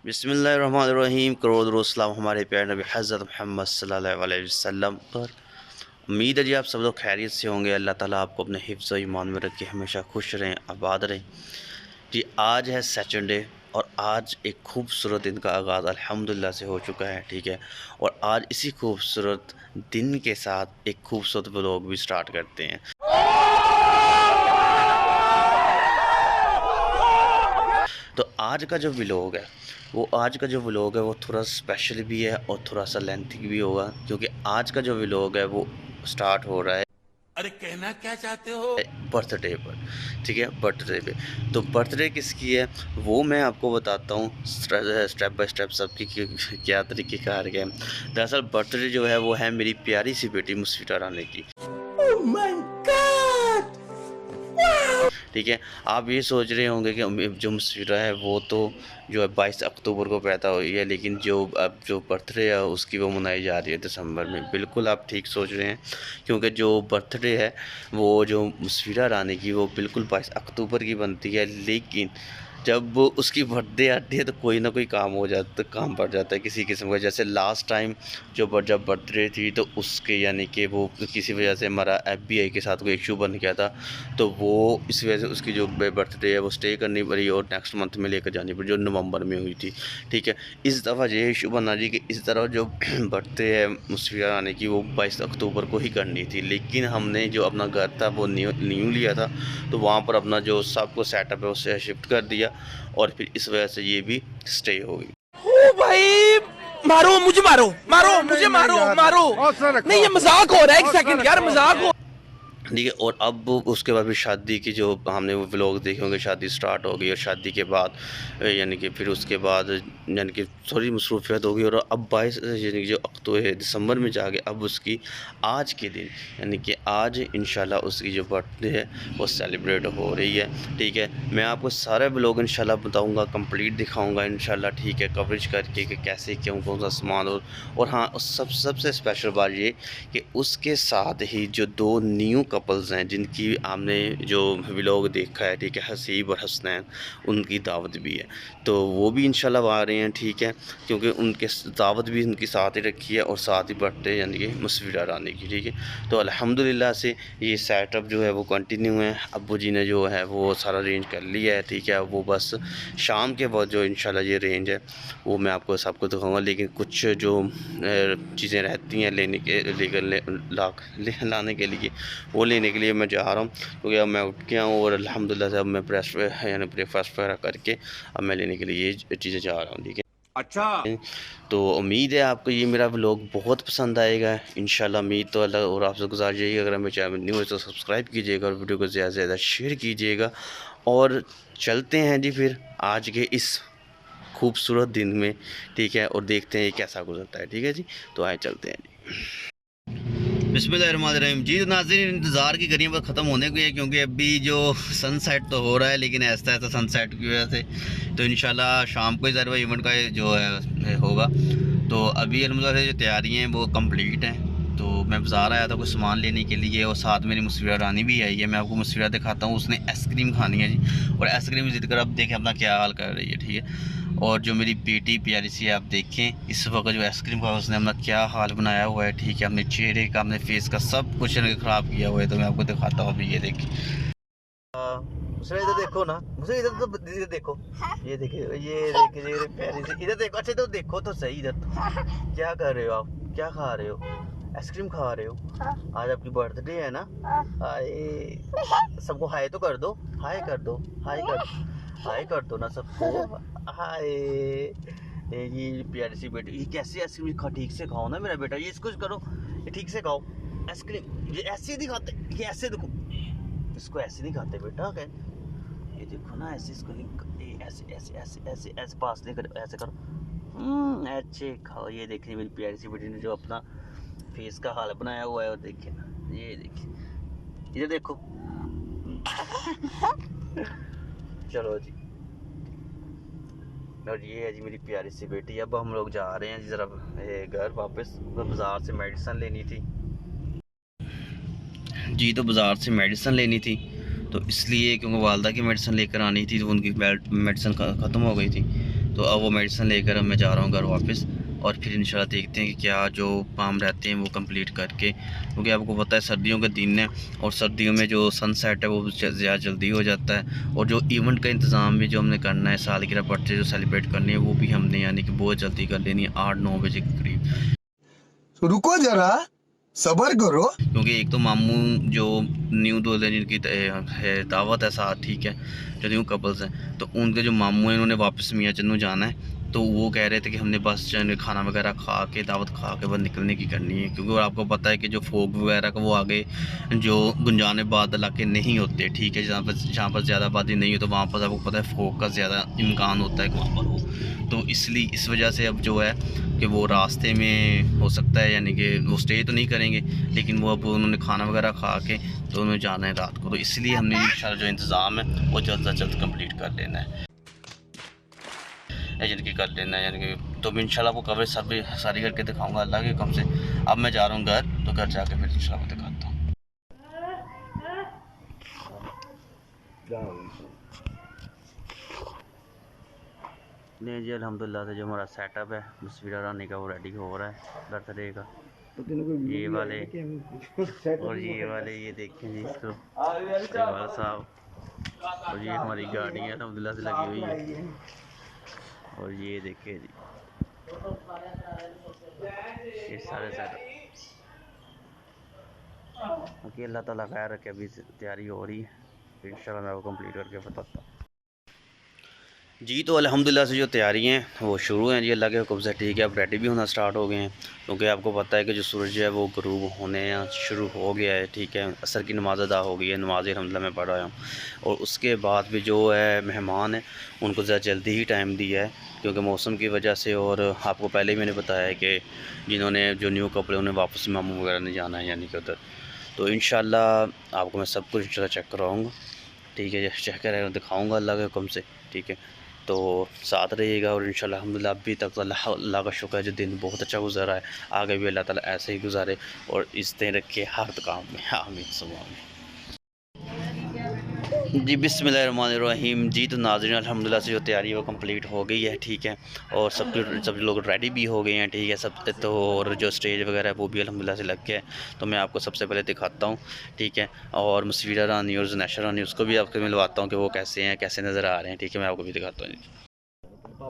बिस्मिल्लाहिर्रहमानिर्रहीम। करोड़ सलाम हमारे प्यारे नबी हज़रत मोहम्मद सल्लल्लाहु अलैहि वसल्लम पर। उम्मीद है जी आप सब लोग खैरियत से होंगे। अल्लाह ताला आपको अपने हिफ्ज़ व ईमान में रखे, हमेशा खुश रहें, आबाद रहें। जी आज है सैटरडे और आज एक खूबसूरत दिन का आगाज़ अल्हम्दुलिल्लाह से हो चुका है, ठीक है। और आज इसी खूबसूरत दिन के साथ एक खूबसूरत व्लॉग भी स्टार्ट करते हैं। तो आज का जो व्लॉग है वो थोड़ा स्पेशल भी है और थोड़ा सा लेंथी भी होगा, क्योंकि आज का जो व्लॉग है वो स्टार्ट हो रहा है अरे कहना क्या चाहते हो? बर्थडे पर, ठीक है। बर्थडे पे तो बर्थडे किसकी है वो मैं आपको बताता हूँ स्टेप बाय स्टेप सबकी क्या तरीके का आ गया है। दरअसल बर्थडे जो है वो है मेरी प्यारी सी बेटी मुस्फिरा रानी की, Oh my God! ठीक है। आप ये सोच रहे होंगे कि जो मुस्फिरा है वो तो जो है 22 अक्टूबर को पैदा हुई है, लेकिन जो अब जो बर्थडे है उसकी वो मनाई जा रही है दिसंबर में। बिल्कुल आप ठीक सोच रहे हैं, क्योंकि जो बर्थडे है वो जो मुस्फिरा रानी की वो बिल्कुल 22 अक्टूबर की बनती है, लेकिन जब वो उसकी बर्थडे आती है तो कोई ना कोई काम हो जाता, काम पड़ जाता है किसी किस्म का। जैसे लास्ट टाइम जब बर्थडे थी तो उसके यानी कि वो किसी वजह से हमारा FBI के साथ कोई इशू बन गया था, तो वो इस वजह से उसकी जो बर्थडे है वो स्टे करनी पड़ी और नेक्स्ट मंथ में लेकर जानी पड़ी, जो नवंबर में हुई थी, ठीक है। इस दफ़ा ये इशू बना जी कि इस तरह जो बर्थडे है मुस्फिया रानी की वो 22 अक्टूबर को ही करनी थी, लेकिन हमने जो अपना घर था वो न्यू लिया था, तो वहाँ पर अपना जो सब कुछ सेटअप है उसे शिफ्ट कर दिया और फिर इस वजह से ये भी स्टे हो गई। ओ भाई, मारो मुझे, मारो मारो मुझे, मारो मारो। नहीं, ये मजाक हो रहा है। एक सेकंड यार, मजाक हो। ठीक है। और अब उसके बाद फिर शादी की जो हमने वो व्लॉग देखे होंगे, शादी स्टार्ट हो गई और शादी के बाद यानी कि फिर उसके बाद यानी कि थोड़ी मसरूफियत होगी। और अब 22 यानी कि जो अक्टूबर दिसंबर में जाके अब उसकी आज के दिन यानी कि आज इंशाल्लाह उसकी जो बर्थडे है वो सेलिब्रेट हो रही है, ठीक है। मैं आपको सारे व्लॉग इंशाल्लाह बताऊंगा, कंप्लीट दिखाऊंगा इंशाल्लाह, ठीक है, कवरेज करके कि कैसे क्यों कौन सा सामान। और हाँ, सबसे स्पेशल बात ये कि उसके साथ ही जो दो न्यू कपल्स हैं जिनकी आपने जो व्लॉग देखा है, ठीक है, हसीब और हसनैन, उनकी दावत भी है, तो वो भी इंशाल्लाह आ रहे हैं, ठीक है। क्योंकि उनके दावत भी उनकी साथ ही रखी है और साथ ही बर्थडे यानी कि मुस्फिरा रानी की, ठीक है। तो अल्हम्दुलिल्लाह से ये सेटअप जो है वो कंटिन्यू है। अब्बू जी ने जो है वो सारा अरेंज कर लिया है, ठीक है। वो बस शाम के बाद जो इंशाल्लाह ये रेंज है वो मैं आपको सबको दिखाऊंगा, लेकिन कुछ जो चीज़ें रहती हैं लेने के लाने के लिए, वो लेने के लिए मैं जा रहा हूँ, क्योंकि अब मैं उठ गया हूँ और अल्हम्दुलिल्लाह से अब मैं यानी ब्रेकफास्ट वगैरह करके अब मैं लेने के लिए ये चीज़ें जा रहा हूँ, ठीक है। अच्छा, तो उम्मीद है आपको ये मेरा व्लॉग बहुत पसंद आएगा इंशाल्लाह। उम्मीद तो अल्लाह और आपसे गुजारिश यही, अगर मेरे चैनल न्यू है तो सब्सक्राइब कीजिएगा और वीडियो को ज़्यादा से ज़्यादा शेयर कीजिएगा। और चलते हैं जी फिर आज के इस खूबसूरत दिन में, ठीक है, और देखते हैं ये कैसा गुजरता है, ठीक है जी। तो आए चलते हैं जी। बिस्मिल्लाहिर्रहमानिर्रहीम। जी तो नाज़रीन, इंतज़ार की घड़ियाँ बस ख़त्म होने को है, क्योंकि अभी जो सनसेट तो हो रहा है, लेकिन ऐसा ऐसा सनसेट की वजह से तो इंशाल्लाह शाम को ही ज़रूर इवेंट का जो है होगा। तो अभी अलहमदिल्ला से जो तैयारियाँ हैं वो कंप्लीट हैं। तो मैं बाज़ार आया था कुछ सामान लेने के लिए, और साथ मेरी मुस्फिरा रानी भी आई है। मैं आपको मुस्फिरा दिखाता हूँ, उसने आइसक्रीम खानी है जी, और आइसक्रीम ज़िद कर अब देखें अपना क्या हाल कर रही है, ठीक है। और जो मेरी बेटी प्यारी सी है, आप देखें इस वक्त जो आइसक्रीम का उसने अपना क्या हाल बनाया हुआ है, ठीक है। अपने चेहरे का, अपने फेस का सब कुछ ख़राब किया हुआ है। तो मैं आपको दिखाता हूँ अभी, ये देखिए। मुझे इधर देखो ना, मुझे इधर तो इधर देखो, ये देखिए, ये देखिए, ये प्यारी सी, इधर देखो, अच्छा तो देखो तो सही इधर तो। क्या कर रहे हो आप, क्या खा रहे हो, आइसक्रीम खा रहे हो? आज आपकी बर्थडे है ना? हाय, सबको हाय तो कर दो, हाय कर दो, हाय कर दो ना सबको, हाय। ये प्यारी सी बेटी, ये कैसे आइसक्रीम खा, ठीक से खाओ ना मेरा बेटा, ये इसको करो, ये ठीक से खाओ आइसक्रीम। ये ऐसे नहीं खाते, ये ऐसे देखो, इसको ऐसे नहीं खाते बेटा, क्या ये देखो ना, ऐसे इसको नहीं, ऐसे ऐसे ऐसे ऐसे ऐसे पास नहीं करो, ऐसे करो, ऐसे खाओ। ये देखिए मेरी प्यारी सी बेटी ने जो अपना फेस का हाल बनाया हुआ है, और देखिए ना, ये देखिए, इधर देखो। चलो जी, और ये है जी मेरी प्यारी सी बेटी। अब हम लोग जा रहे हैं जी ज़रा घर वापस, बाज़ार से मेडिसिन लेनी थी जी, तो बाज़ार से मेडिसिन लेनी थी, तो इसलिए क्योंकि वालदा की मेडिसिन लेकर आनी थी, तो उनकी मेडिसिन ख़त्म हो गई थी, तो अब वो मेडिसिन लेकर अब मैं जा रहा हूँ घर वापस, और फिर इंशाल्लाह देखते हैं कि क्या जो काम रहते हैं वो कंप्लीट करके, क्योंकि आपको पता है सर्दियों के दिन है और सर्दियों में जो सनसेट है वो ज़्यादा जल्दी हो जाता है, और जो इवेंट का इंतज़ाम भी जो हमने करना है, सालगिरह बर्थडे जो सेलिब्रेट करनी है वो भी हमने यानी कि बहुत जल्दी कर लेनी है 8-9 बजे के करीब। रुको जरा सबर करो, क्योंकि एक तो मामू जो न्यू दूल्हे जिनकी है दावत है साथ, ठीक है, जो न्यू कपल्स हैं, तो उनके जो मामू हैं उन्होंने वापस मियाँ चन्नू जाना है, तो वो कह रहे थे कि हमने बस खाना वगैरह खा के दावत खा के बस निकलने की करनी है, क्योंकि आपको पता है कि जो फोक वगैरह का वो आगे जो गुंजाने बाद इलाके नहीं होते, ठीक है, जहाँ पर ज़्यादा आबादी नहीं हो तो वहाँ पर आपको पता है फोक का ज़्यादा इम्कान होता है कि वहाँ पर हो, तो इसलिए इस वजह से अब जो है कि वो रास्ते में हो सकता है, यानी कि वो स्टे तो नहीं करेंगे, लेकिन वो अब उन्होंने खाना वगैरह खा के तो उन्हें जाना है रात को, तो इसलिए हमने इंशाल्लाह जो इंतज़ाम है वो जल्द से जल्द कंप्लीट कर लेना है, एजेंट की कर लेना है, यानी कि तो मैं इंशाल्लाह वो कवरेज सारी करके दिखाऊंगा अल्लाह के हुक्म से। अब मैं जा रहा हूँ घर, तो घर जाके फिर इंशाल्लाह दिखाता हूँ। नहीं जी, अल्हम्दुलिल्लाह से जो हमारा सेटअप है मुस्फिरा रानी का वो रेडी हो रहा है बर्थडे का, ये वाले और ये वाले, ये देखें जी इसको साहब, और ये हमारी गाड़ी है अल्हम्दुलिल्लाह से लगी हुई है, और ये देखें जी ये सारे सेटअप, बाकी अल्लाह ताला खैर रखे, अभी तैयारी हो रही है, फिर इंशाल्लाह मैं वो कंप्लीट करके बताता हूँ जी। तो अल्हम्दुलिल्लाह से जो तैयारी हैं वो शुरू हैं जी, अल्लाह के हुक्म से, ठीक है। अब रेडी भी होना स्टार्ट हो गए हैं, क्योंकि आपको पता है कि जो सूरज है वो ग़ुरूब होने शुरू हो गया है, ठीक है। असर की नमाज़ अदा हो गई है, नमाज़ अल्हम्दुलिल्लाह मैं पढ़ रहा हूँ, और उसके बाद भी जो है मेहमान हैं उनको ज़्यादा जल्दी ही टाइम दिया है, क्योंकि मौसम की वजह से, और आपको पहले ही मैंने बताया है कि जिन्होंने जो न्यू कपड़े उन्हें वापस मामू वगैरह नहीं जाना है यानी कि उधर, तो इंशाल्लाह आपको मैं सब कुछ इंशाल्लाह चेक करवाऊँगा, ठीक है, चेक कर दिखाऊँगा अल्लाह के हुक्म से, ठीक है। तो साथ रहिएगा, और इंशाल्लाह अल्हम्दुलिल्लाह अभी तक तो अल्लाह का शुक्र है जो दिन बहुत अच्छा गुजारा है, आगे भी अल्लाह ताला ऐसे ही गुजारे और इस तरह रखे हर काम में, आमीन सुम्मा आमीन जी। बिस्मिल्लाहिर्रहमानिर्रहीम जी। तो नाज़रीन अल्हम्दुलिल्लाह से जो तैयारी है वो कंप्लीट हो गई है, ठीक है, और सब लोग रेडी भी हो गए हैं, ठीक है, सब तो, और जो स्टेज वगैरह है वो भी अल्हम्दुलिल्लाह से लग गया है, तो मैं आपको सबसे पहले दिखाता हूँ, ठीक है, और मुस्फिरा रानी और ज़ुनैशा रानी उसको भी आपको मिलवाता हूँ कि वो कैसे हैं, कैसे नज़र आ रहे हैं, ठीक है, मैं आपको भी दिखाता हूँ।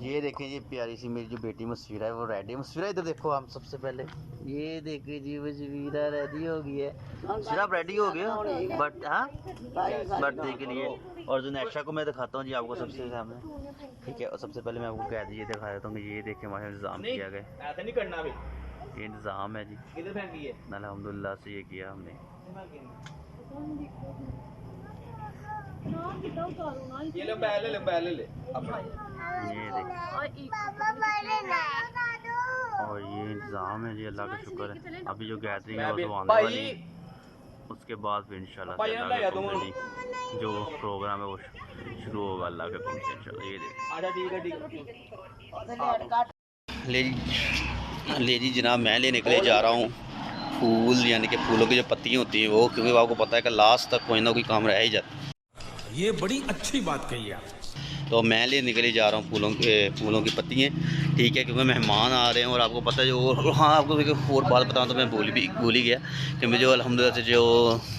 ये देखें जी प्यारी सी मेरी जो बेटी मुस्फिरा है वो रेडी है। मुस्फिरा इधर देखो, हम सबसे पहले ये देखे जी मुस्फिरा रेडी हो गई है, मुस्फिरा रेडी हो गया बट हाँ बर्थडे के लिए, और जुनैशा को मैं दिखाता हूँ जी आपको सबसे सामने, ठीक है, और सबसे पहले मैं आपको कह दीजिए दिखा देता हूँ कि ये देखें हमारा इंतज़ाम किया गया, ऐसा नहीं करना अभी, ये इंतज़ाम है जी, अल्हम्दुलिल्लाह से ये किया हमने, ये लो पहले ले ये देख, और ये इंतज़ाम है जी, अल्लाह का शुक्र है। अभी जो गैदरिंग है वो तो आने वाली है, उसके बाद फिर इंशाल्लाह जो प्रोग्राम है वो शुरू होगा अल्लाह के हुक्म से इंशाल्लाह। ये देख ले जी जनाब, मैं लेने के लिए जा रहा हूँ फूल, यानी कि फूलों की जो पत्तियाँ होती हैं वो, क्योंकि आपको पता है कि लास्ट तक कोई ना कोई काम रह ही जाता है। ये बड़ी अच्छी बात कही आप। तो मैं लेने के लिए जा रहा हूँ फूलों की पत्तियाँ, ठीक है, क्योंकि मेहमान आ रहे हैं, और आपको पता है जो, हाँ आपको और बात बताऊँ तो मैं भूल ही गया कि मैं जो अल्हम्दुलिल्लाह से जो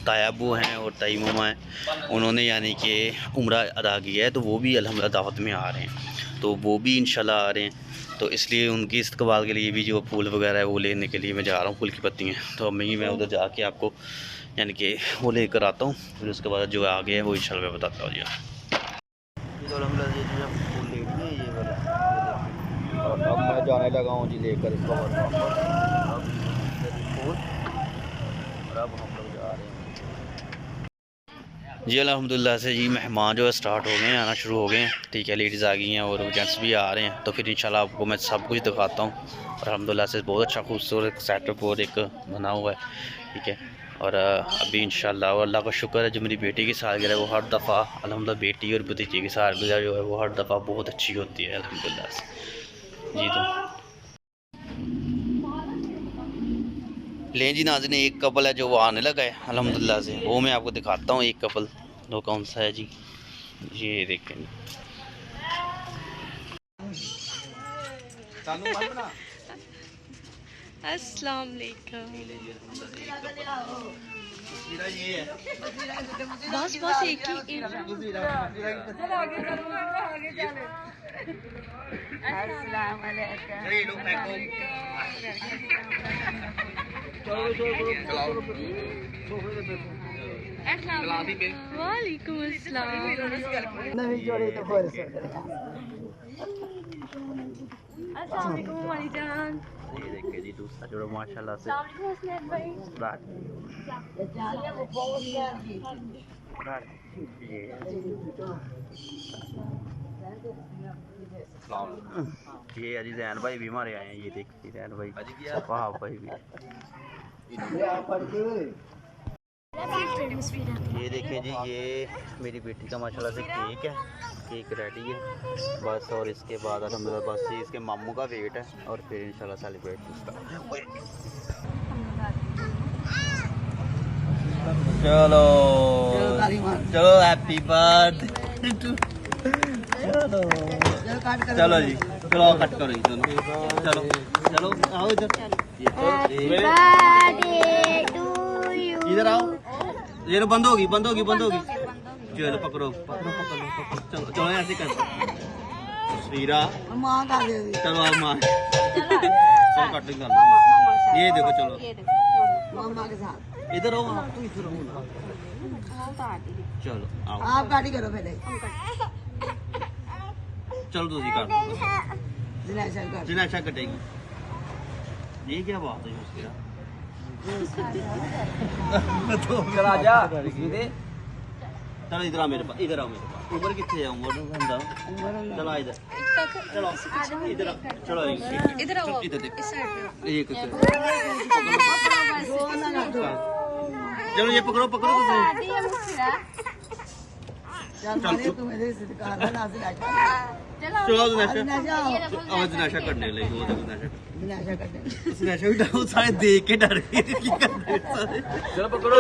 तायाबू हैं और ताई मामा हैं उन्होंने यानी कि उम्रा अदा किया है, तो वो भी अल्हम्दुलिल्लाह दावत में आ रहे हैं, तो वो भी इंशाल्लाह आ रहे हैं, तो इसलिए उनकी इस्तकबाल के लिए भी जो फूल वगैरह है वो लेने के लिए मैं जा रहा हूँ, फूल की पत्तियाँ। तो मैं उधर जाके आपको यानी कि वो लेकर आता हूँ, फिर उसके बाद जो आगे है वो इंशाल्लाह मैं बताता हूँ जी। तो अल्हम्दुलिल्लाह फूल ले लिए ये वाले, और अब मैं जाने लगा हूँ जी लेकर इसको फूल, और अब हम लोग जा रहे हैं जी अल्हम्दुलिल्लाह से जी। मेहमान जो है स्टार्ट हो गए हैं, आना शुरू हो गए हैं, ठीक है, लेडीज़ आ गई हैं और जेंट्स भी आ रहे हैं, तो फिर इंशाल्लाह आपको मैं सब कुछ दिखाता हूँ, और अल्हम्दुलिल्लाह से बहुत अच्छा खूबसूरत सेटअप और एक बना हुआ है, ठीक है। और अभी इंशाल्लाह, और अल्लाह का शुक्र है जो मेरी बेटी की सालगिरह है वो हर दफ़ा अल्हम्दुलिल्लाह, बेटी और भतीजी की सालगिरह जो है वो हर दफ़ा बहुत अच्छी होती है अल्हम्दुलिल्लाह से जी। तो ले जी नाज़रीन, एक कपल है जो वो आने लगा है अल्हम्दुलिल्लाह से, वो मैं आपको दिखाता हूँ एक कपल, वो कौन सा है जी, ये देखें। अस्सलाम वालेकुम। बस बस एक ही वालेकुम अस्सलाम। अस्सलाम वालेकुम वाली जान। ये देखिए जी दूसरा जोड़ा माशाल्लाह से ये अजी जैन भाई भी हमारे आए हैं। ये देखिए जैन भाई वाह भाई भी। ये देखिए जी ये मेरी बेटी का माशाल्लाह से केक है। केक रेडी है बस। और इसके बाद अल्हम्दुलिल्लाह बस ये इसके मामू का वेट है और फिर इंशाल्लाह सेलिब्रेट उसका। चलो चलो हैप्पी बर्थडे चलो जी चलो कट करो जी दोनों। चलो चलो आओ इधर इधर आओ। ये लो बंद होगी बंद होगी बंद होगी। चलो पकड़ो पकड़ो पकड़ो पकड़ो। चलो चलो ऐसे कर वीरा चलो आप माँ चलो कटिंग कर लो। ये देखो चलो इधर आओ आप तो इधर आओ ना। चलो आओ आप गाड़ी करो पहले। चलो दूसरी कर दो। जिनाशा कटेगी। ये क्या बात है उसकी चल आजा। चलो इधर आओ मेरे पास इधर आओ मेरे पास। ऊपर कितने जाऊंगा चलो इधर चलो इधर चलो इधर आओ इधर इस साइड पे। एक चलो ये पकड़ो पकड़ो चलो नशा करने लगी वो नशा सारे देख के डर गए। चलो पकड़ो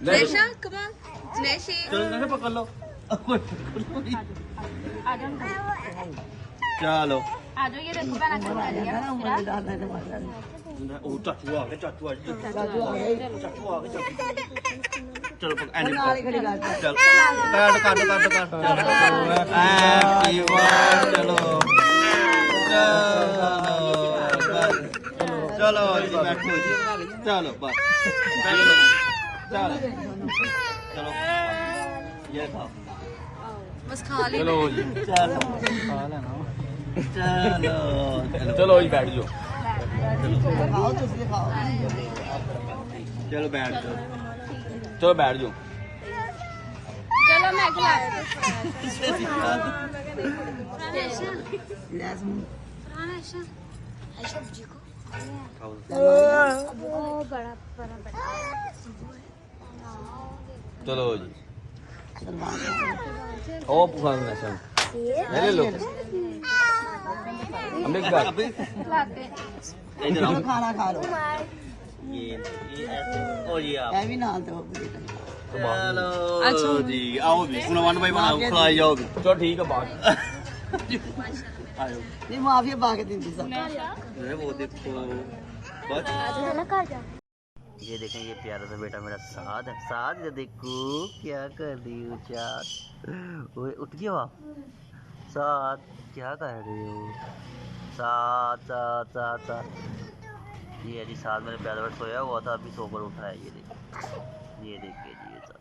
नेशा कम ऑन नेशी। चलो नशा पकड़ लो। चलो आ जाओ ये देखो बना कर लिया। ओ चाचू आ गए चाचू आ गए चाचू आ गए चलो एंड चल काट काट काट काट हैप्पी बर्थडे चलो चलो जी बैठो जी चलो बस चलो चलो चलो ये खाओ बस खा ले। चलो जी चलो खा लेना चलो चलो जी बैठ जाओ। चलो बैठ जाओ चलो बैठ जाओ। चलो मैं खिला चलो जी ओ पुखा नशा ले लो हम एक बार इधर आओ खाना खा लो ये ऐसे और ये आप भी नाल तो चलो जी आओ भी सुनो वन बाई वन खिलाई जाओ भी। चलो ठीक है बात आयो नहीं माफिया पा के दी सब वो देखो बस ये देखें ये प्यारा सा बेटा मेरा साद है। साद ये देखो क्या कर रही हो चाँद ओए उठ गया आप साद क्या कर रही हो साद साद साद साद। ये जी साद मेरे प्यारे पर सोया हुआ था अभी सोकर उठा है। ये देखिए जी ये साद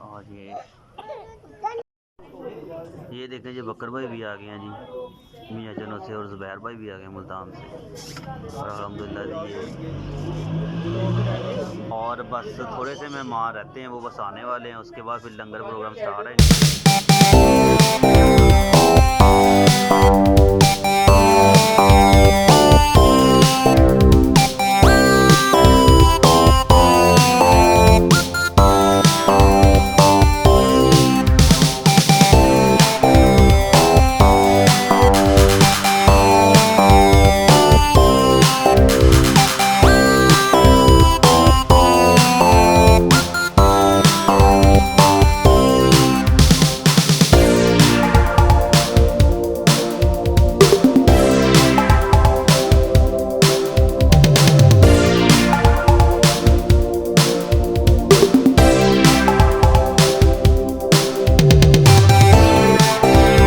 और ये देखें जी बकर भाई भी आ गए हैं जी मियाँ चनो से और ज़ुबैर भाई भी आ गए मुल्तान से और अल्हम्दुलिल्लाह जी ये और बस थोड़े से मेहमान रहते हैं वो बस आने वाले हैं। उसके बाद फिर लंगर प्रोग्राम स्टार्ट है।